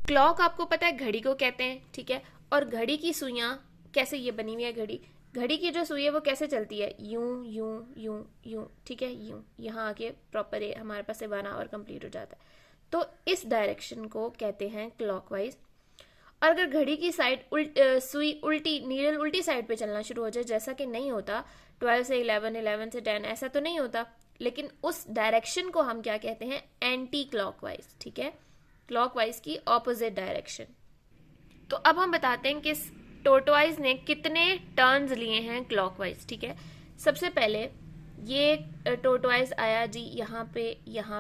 Clock आपको पता है घड़ी को कहते हैं, ठीक है। और घड़ी की सुइयां कैसे ये बनी हुई है, घड़ी घड़ी की जो सुई है वो कैसे चलती है, यूं यूं यूं यूं, ठीक है, यूं, यहाँ आके प्रॉपर हमारे पास से 1 आवर कंप्लीट हो जाता है। तो इस डायरेक्शन को कहते हैं क्लॉकवाइज। और अगर घड़ी की साइड सुई उल्टी, नीडल उल्टी साइड पे चलना शुरू हो जाए, जैसा कि नहीं होता 12 से 11, 11 से 10, ऐसा तो नहीं होता, लेकिन उस डायरेक्शन को हम क्या कहते हैं, एंटी क्लॉकवाइज, ठीक है, क्लॉकवाइज की ऑपोजिट डायरेक्शन। तो अब हम बताते हैं कि टोरटोइज ने कितने टर्न्स लिए हैं क्लॉकवाइज, ठीक है। सबसे पहले ये टोरटोइज आया जी यहाँ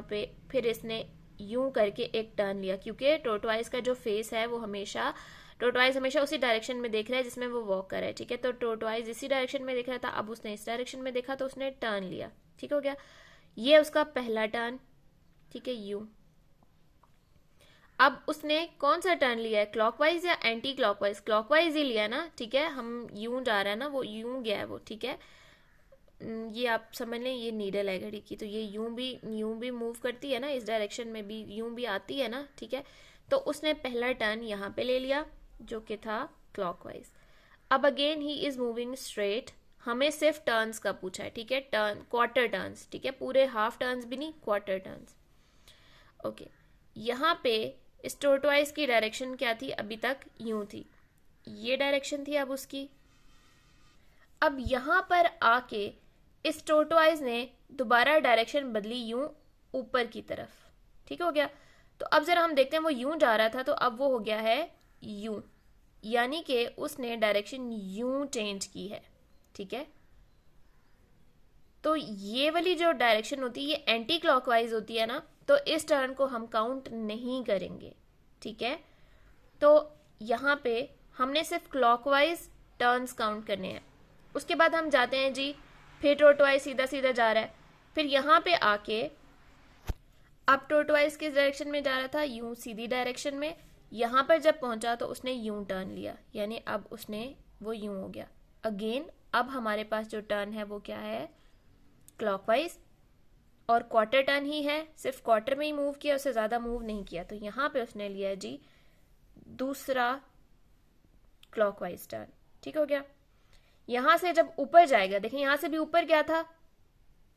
पे, फिर इसने यूं करके एक टर्न लिया, क्योंकि टोरटोइज का जो फेस है वो हमेशा, टोरटोइज हमेशा उसी डायरेक्शन में देख रहा है जिसमें वो वॉक कर रहा है, ठीक है। तो टोरटोइज इसी डायरेक्शन में देख रहा था, अब उसने इस डायरेक्शन में देखा तो उसने टर्न लिया, ठीक हो गया। ये उसका पहला टर्न, ठीक है, यूं। अब उसने कौन सा टर्न लिया है, क्लॉकवाइज या एंटी क्लॉकवाइज, क्लॉकवाइज ही लिया ना, ठीक है। हम यूं जा रहा है ना, वो यूं गया है वो, ठीक है। ये आप समझ लें, ये नीडल है घड़ी की, तो ये यूं भी मूव करती है ना, इस डायरेक्शन में भी यूं भी आती है ना, ठीक है। तो उसने पहला टर्न यहाँ पे ले लिया जो कि था क्लॉकवाइज। अब again he is moving straight, हमें सिर्फ टर्न्स का पूछा है, ठीक है, टर्न क्वार्टर टर्न्स, ठीक है, पूरे हाफ टर्न्स भी नहीं, क्वार्टर टर्न्स। ओके, यहाँ पे इस टोरटोइज की डायरेक्शन क्या थी, अभी तक यूं थी, ये डायरेक्शन थी अब उसकी। अब यहां पर आके इस टोरटोइज ने दोबारा डायरेक्शन बदली, यूं ऊपर की तरफ, ठीक हो गया। तो अब जरा हम देखते हैं, वो यूं जा रहा था तो अब वो हो गया है यूं, यानी कि उसने डायरेक्शन यूं चेंज की है, ठीक है। तो ये वाली जो डायरेक्शन होती है ये एंटी क्लॉकवाइज होती है ना, तो इस टर्न को हम काउंट नहीं करेंगे, ठीक है। तो यहाँ पे हमने सिर्फ क्लॉकवाइज टर्न्स काउंट करने हैं। उसके बाद हम जाते हैं जी, फिर टोरटोइज सीधा सीधा जा रहा है, फिर यहाँ पे आके अब टोरटोइज किस डायरेक्शन में जा रहा था, यूं सीधी डायरेक्शन में, यहाँ पर जब पहुंचा तो उसने यूं टर्न लिया, यानी अब उसने वो यूं हो गया। अगेन अब हमारे पास जो टर्न है वो क्या है, क्लॉकवाइज, और क्वार्टर टर्न ही है, सिर्फ क्वार्टर में ही मूव किया, उससे ज्यादा मूव नहीं किया। तो यहाँ पे उसने लिया जी दूसरा क्लॉकवाइज टर्न, ठीक हो गया। यहां से जब ऊपर जाएगा, देखिए यहां से भी ऊपर गया था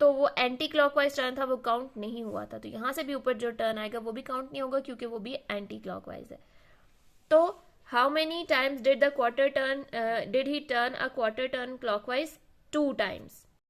तो वो एंटी क्लॉकवाइज टर्न था, वो काउंट नहीं हुआ था। तो यहां से भी ऊपर जो टर्न आएगा वो भी काउंट नहीं होगा, क्योंकि वो भी एंटी क्लॉकवाइज है। तो how many times did the quarter turn, did he turn a quarter turn clockwise, 2 times,